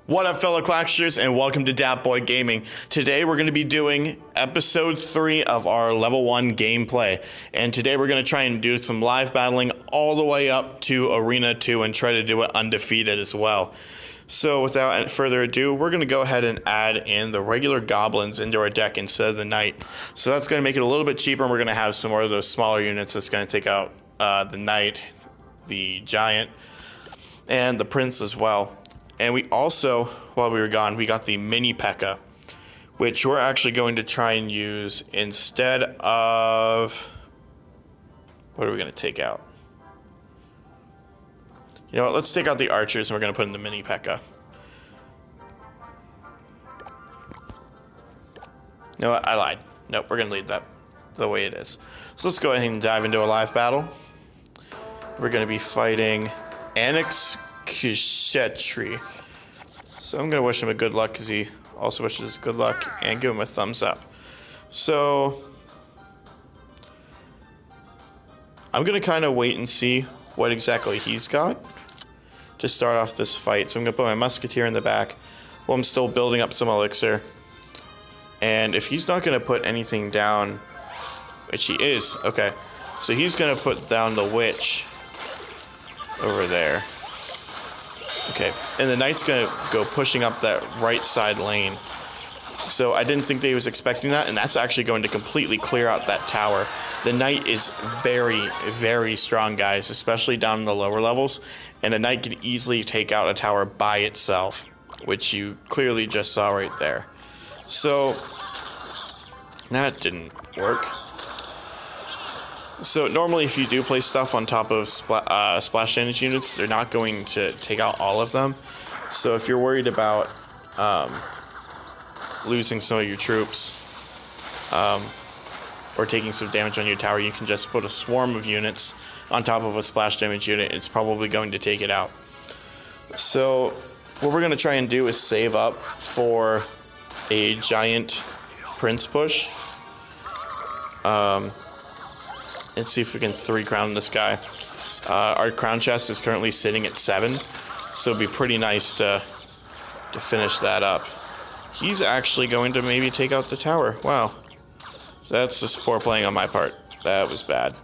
What up, fellow Clacksters, and welcome to WADDUP Boy Gaming. Today we're going to be doing episode 3 of our level 1 gameplay. And today we're going to try and do some live battling all the way up to Arena 2 and try to do it undefeated as well. So without further ado, we're going to go ahead and add in the regular goblins into our deck instead of the knight. So that's going to make it a little bit cheaper, and we're going to have some more of those smaller units that's going to take out the knight, the giant, and the prince as well. And we also, while we were gone, we got the mini P.E.K.K.A, which we're actually going to try and use instead of... What are we going to take out? You know what, let's take out the archers and we're going to put in the mini P.E.K.K.A. No, I lied. Nope, we're going to leave that the way it is. So let's go ahead and dive into a live battle. We're going to be fighting Annex Kushetri. So I'm going to wish him a good luck because he also wishes good luck, and give him a thumbs up. So I'm going to kind of wait and see what exactly he's got to start off this fight. So I'm going to put my musketeer in the back while I'm still building up some elixir. And if he's not going to put anything down, which he is, okay. So he's going to put down the witch over there. Okay, and the knight's going to go pushing up that right side lane. So I didn't think that he was expecting that, and that's actually going to completely clear out that tower. The knight is very, very strong, guys, especially down in the lower levels. And a knight can easily take out a tower by itself, which you clearly just saw right there. So that didn't work. So normally if you do place stuff on top of splash damage units, they're not going to take out all of them. So if you're worried about losing some of your troops or taking some damage on your tower, you can just put a swarm of units on top of a splash damage unit. It's probably going to take it out. So what we're going to try and do is save up for a giant prince push. Let's see if we can 3-crown this guy. Our crown chest is currently sitting at 7, so it'd be pretty nice to finish that up. He's actually going to maybe take out the tower. Wow. That's just poor playing on my part. That was bad.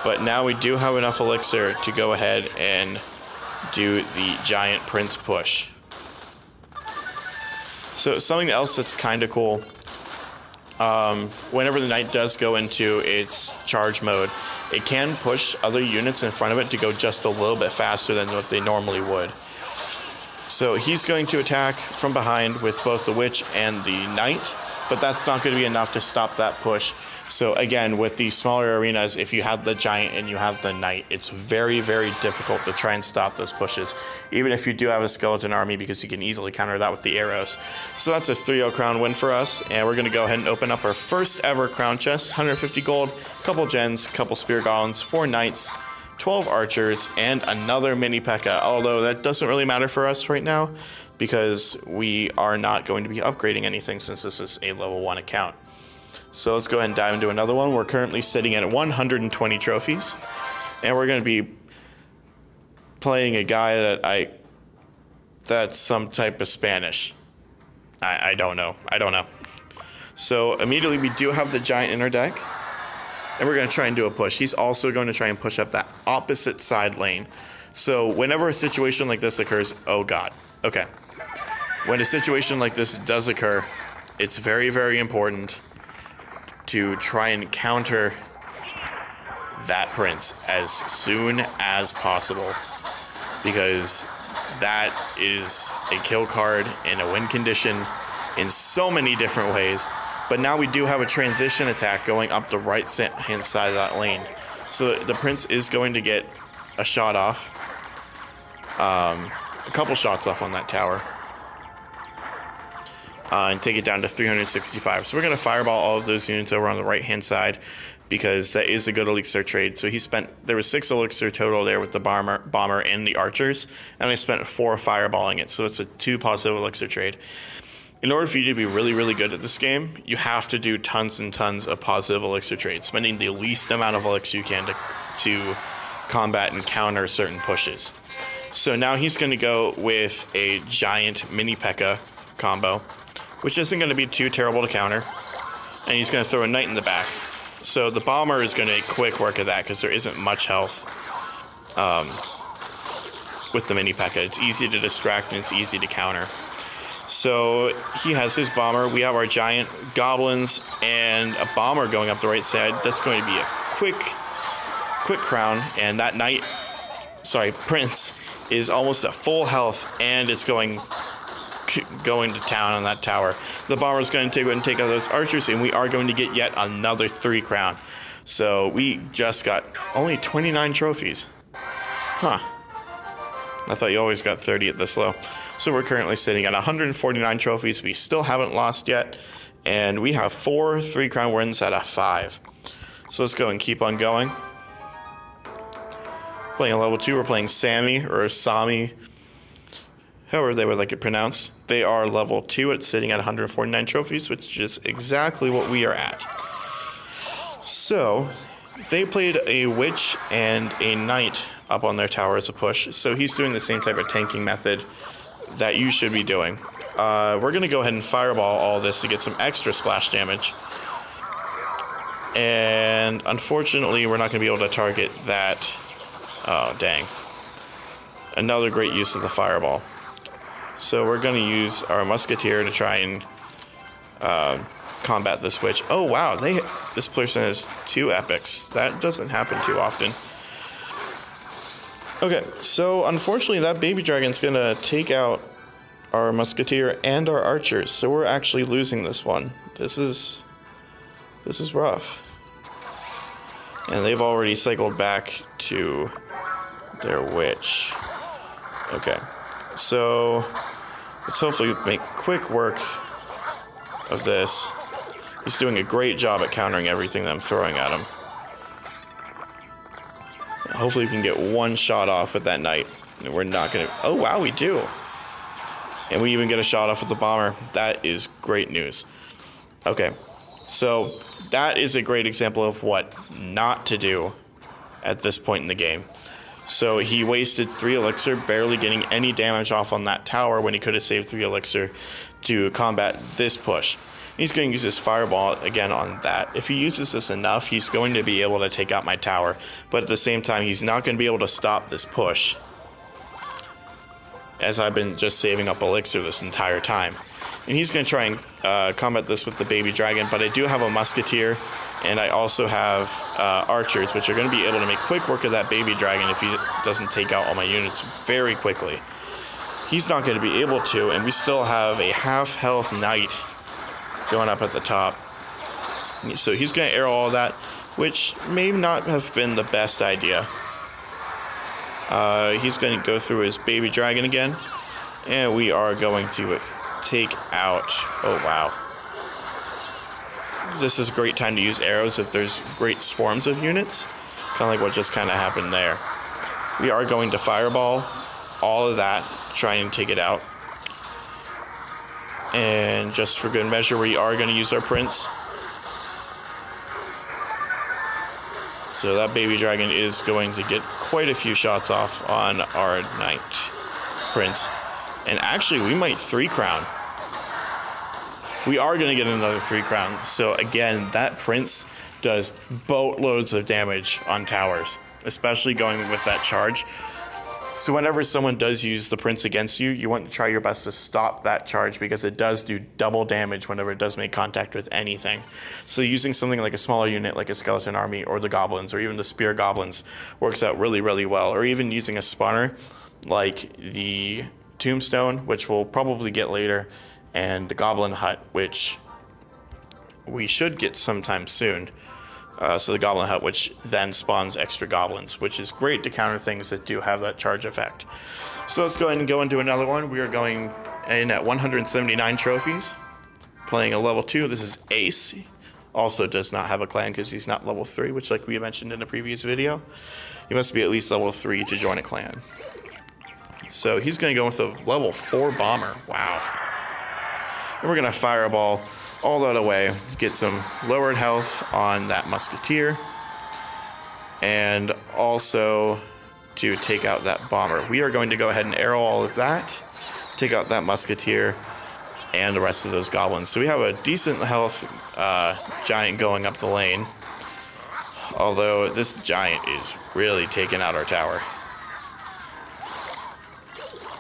But now we do have enough elixir to go ahead and do the giant prince push. So something else that's kind of cool. Whenever the knight does go into its charge mode, it can push other units in front of it to go just a little bit faster than what they normally would. So he's going to attack from behind with both the witch and the knight, but that's not going to be enough to stop that push. So again, with these smaller arenas, if you have the giant and you have the knight, it's very, very difficult to try and stop those pushes, even if you do have a skeleton army, because you can easily counter that with the arrows. So that's a 3-0 crown win for us, and we're going to go ahead and open up our first ever crown chest. 150 gold, couple gens, couple spear goblins, 4 knights, 12 archers, and another mini P.E.K.K.A, although that doesn't really matter for us right now because we are not going to be upgrading anything since this is a level 1 account. So let's go ahead and dive into another one. We're currently sitting at 120 trophies, and we're going to be playing a guy that's some type of Spanish. I don't know. So immediately we do have the giant in our deck, and we're going to try and do a push. He's also going to try and push up that opposite side lane. So whenever a situation like this occurs, oh god, okay. When a situation like this does occur, it's very, very important to try and counter that prince as soon as possible, because that is a kill card in a win condition in so many different ways. But now we do have a transition attack going up the right hand side of that lane, so the prince is going to get a shot off, a couple shots off on that tower, and take it down to 365. So we're going to fireball all of those units over on the right hand side, because that is a good elixir trade. So there was 6 elixir total there with the bomber and the archers, and I spent 4 fireballing it, so it's a 2 positive elixir trade. In order for you to be really, really good at this game, you have to do tons and tons of positive elixir trades, spending the least amount of elixir you can to combat and counter certain pushes. So now he's going to go with a giant mini P.E.K.K.A. combo, which isn't going to be too terrible to counter. And he's going to throw a knight in the back. So the bomber is going to make quick work of that because there isn't much health with the mini P.E.K.K.A. It's easy to distract and it's easy to counter. So he has his bomber. We have our giant goblins and a bomber going up the right side. That's going to be a quick crown. And that prince is almost at full health and is going to town on that tower. The bomber is going to take out those archers, and we are going to get yet another 3 crown. So we just got only 29 trophies. Huh. I thought you always got 30 at this low. So we're currently sitting at 149 trophies. We still haven't lost yet, and we have 4 3 crown wins out of 5. So let's go and keep on going. Playing a level 2, we're playing Sammy or Sami, however they would like it pronounced. They are level 2 at sitting at 149 trophies, which is exactly what we are at. So they played a witch and a knight up on their tower as a push. So he's doing the same type of tanking method that you should be doing. We're going to go ahead and fireball all this to get some extra splash damage. And unfortunately, we're not going to be able to target that. Oh, dang. Another great use of the fireball. So we're going to use our musketeer to try and combat this witch. Oh, wow. This person has 2 epics. That doesn't happen too often. Okay, so unfortunately that baby dragon's going to take out our musketeer and our archers. So we're actually losing this one. This is rough. And they've already cycled back to their witch. Okay, so let's hopefully make quick work of this. He's doing a great job at countering everything that I'm throwing at him. Hopefully we can get one shot off with that knight. We're not going to... Oh, wow, we do. And we even get a shot off with the bomber. That is great news. Okay, so that is a great example of what not to do at this point in the game. So he wasted 3 elixir, barely getting any damage off on that tower when he could have saved 3 elixir to combat this push. He's going to use his fireball again on that. If he uses this enough, he's going to be able to take out my tower. But at the same time, he's not going to be able to stop this push, as I've been just saving up elixir this entire time. And he's going to try and combat this with the baby dragon, but I do have a musketeer, and I also have archers, which are going to be able to make quick work of that baby dragon if he doesn't take out all my units very quickly. He's not going to be able to, and we still have a half-health knight going up at the top. So he's going to arrow all that, which may not have been the best idea. He's going to go through his baby dragon again, and we are going to take out... Oh, wow. This is a great time to use arrows if there's great swarms of units, kind of like what just kind of happened there. We are going to fireball all of that, try and take it out. And just for good measure, we are going to use our prince. So that baby dragon is going to get quite a few shots off on our knight prince. And actually, we might 3 crown. We are going to get another 3 crown. So again, that prince does boatloads of damage on towers, especially going with that charge. So whenever someone does use the prince against you, you want to try your best to stop that charge, because it does do double damage whenever it does make contact with anything. So using something like a smaller unit like a skeleton army or the goblins or even the spear goblins works out really, really well. Or even using a spawner like the tombstone, which we'll probably get later, and the goblin hut, which we should get sometime soon. So the goblin hut, which then spawns extra goblins, which is great to counter things that do have that charge effect. So let's go ahead and go into another one. We are going in at 179 trophies, playing a level 2. This is Ace. Also does not have a clan because he's not level 3, which, like we mentioned in a previous video, he must be at least level 3 to join a clan. So he's going to go with a level 4 bomber. Wow. And we're going to fireball all that away, get some lowered health on that musketeer, and also to take out that bomber. We are going to go ahead and arrow all of that, take out that musketeer, and the rest of those goblins. So we have a decent health giant going up the lane. Although this giant is really taking out our tower.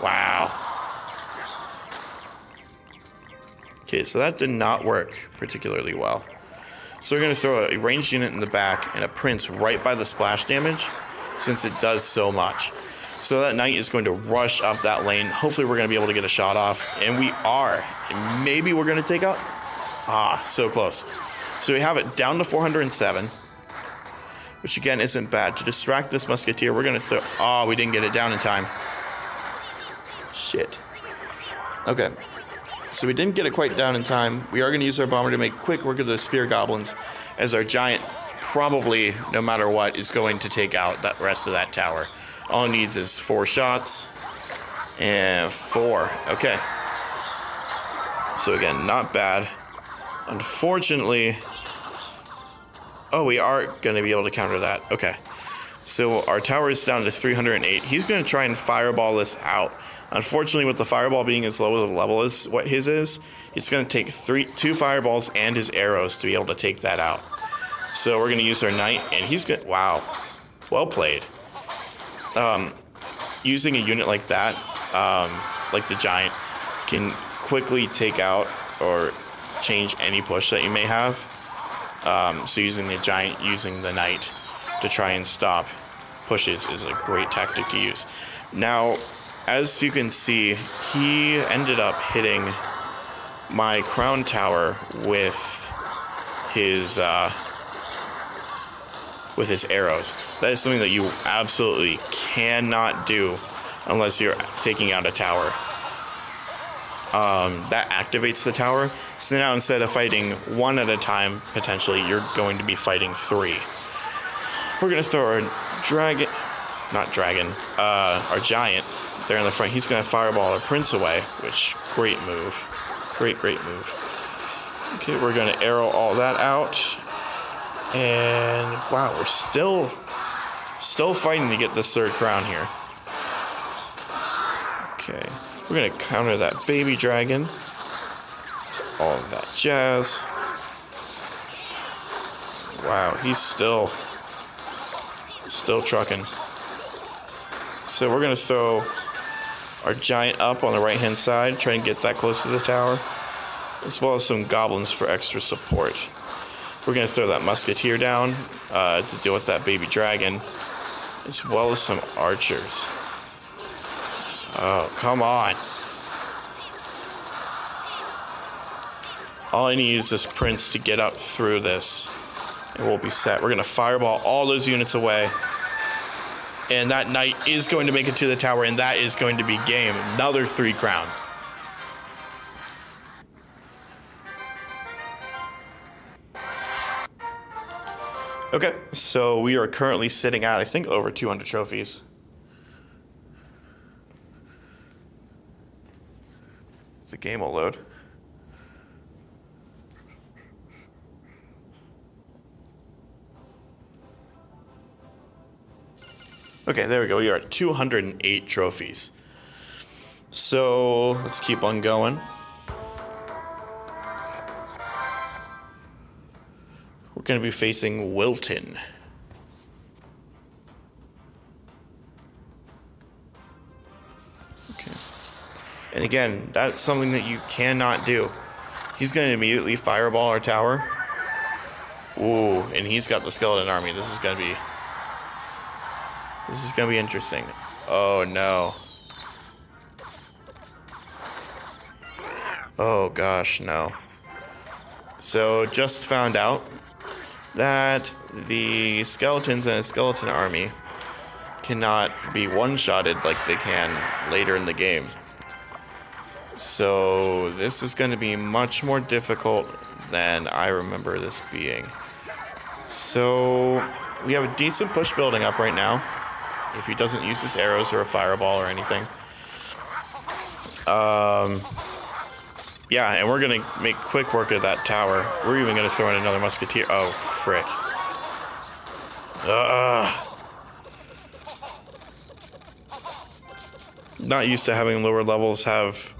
Wow. Okay, so that did not work particularly well. So we're going to throw a ranged unit in the back and a prince right by the splash damage, since it does so much. So that knight is going to rush up that lane. Hopefully we're going to be able to get a shot off, and we are. And maybe we're going to take out. Ah, so close. So we have it down to 407, which again isn't bad. To distract this musketeer, we're going to throw. Oh, we didn't get it down in time. Shit. Okay. So we didn't get it quite down in time. We are going to use our bomber to make quick work of those spear goblins, as our giant probably, no matter what, is going to take out that rest of that tower. All it needs is 4 shots. And 4. Okay. So again, not bad. Unfortunately... Oh, we are going to be able to counter that. Okay. So our tower is down to 308. He's going to try and fireball this out. Unfortunately, with the fireball being as low of a level as what his is, it's going to take 2 fireballs and his arrows to be able to take that out. So we're going to use our knight, and he's going to... Wow. Well played. Using a unit like that, like the giant, can quickly take out or change any push that you may have. So using the giant, using the knight to try and stop pushes is a great tactic to use. Now, as you can see, he ended up hitting my crown tower with his arrows. That is something that you absolutely cannot do unless you're taking out a tower. That activates the tower. So now instead of fighting 1 at a time, potentially, you're going to be fighting 3. We're going to throw our our giant there in the front. He's going to fireball our prince away, which, great move. Great move. Okay, we're going to arrow all that out. And, wow, we're still fighting to get this 3rd crown here. Okay, we're going to counter that baby dragon. All of that jazz. Wow, he's still trucking. So we're going to throw our giant up on the right-hand side, try and get that close to the tower, as well as some goblins for extra support. We're going to throw that musketeer down to deal with that baby dragon, as well as some archers. Oh, come on. All I need is this prince to get up through this, and we'll be set. We're going to fireball all those units away. And that knight is going to make it to the tower, and that is going to be game. Another 3 crown. Okay, so we are currently sitting at, I think, over 200 trophies. The game will load. Okay, there we go. We are at 208 trophies. So let's keep on going. We're going to be facing Wilton. Okay. And again, that's something that you cannot do. He's going to immediately fireball our tower. Ooh, and he's got the skeleton army. This is going to be interesting. Oh no. Oh gosh, no. So just found out that the skeletons in a skeleton army cannot be one-shotted like they can later in the game. So this is going to be much more difficult than I remember this being. So we have a decent push building up right now. If he doesn't use his arrows or a fireball or anything. Yeah, and we're going to make quick work of that tower. We're even going to throw in another musketeer. Oh, frick. not used to having lower levels have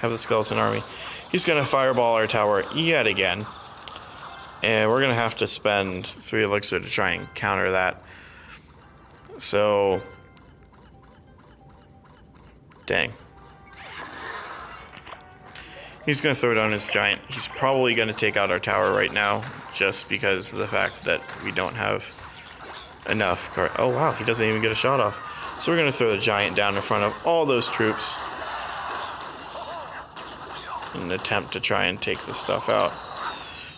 the skeleton army. He's going to fireball our tower yet again. And we're going to have to spend 3 elixir to try and counter that. So, dang. He's going to throw down his giant. He's probably going to take out our tower right now, just because of the fact that we don't have enough. Oh wow, he doesn't even get a shot off. So we're going to throw the giant down in front of all those troops in an attempt to try and take this stuff out.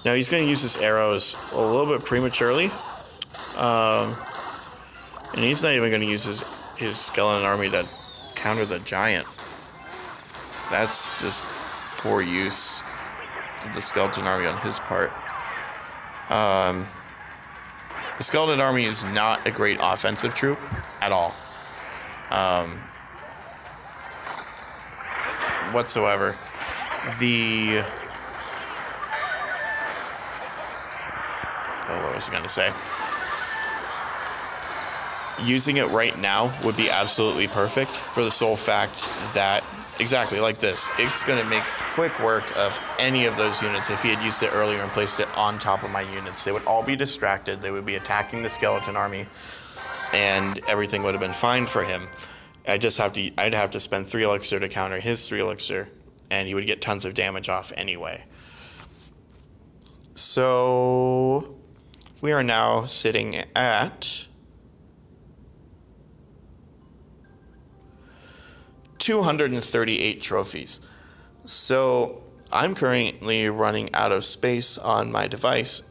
Now he's going to use his arrows a little bit prematurely. And he's not even going to use his skeleton army to counter the giant. That's just poor use of the skeleton army on his part. The skeleton army is not a great offensive troop at all. Whatsoever. What was I going to say? Using it right now would be absolutely perfect for the sole fact that, exactly like this, it's going to make quick work of any of those units. If he had used it earlier and placed it on top of my units, they would all be distracted. They would be attacking the skeleton army, and everything would have been fine for him. I'd have to spend 3 elixir to counter his 3 elixir, and he would get tons of damage off anyway. So we are now sitting at 238 trophies. So I'm currently running out of space on my device.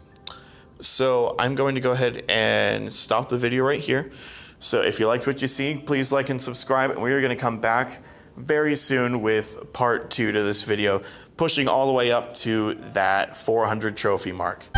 So I'm going to go ahead and stop the video right here. So if you liked what you see, please like and subscribe, and we are going to come back very soon with part 2 to this video, pushing all the way up to that 400 trophy mark.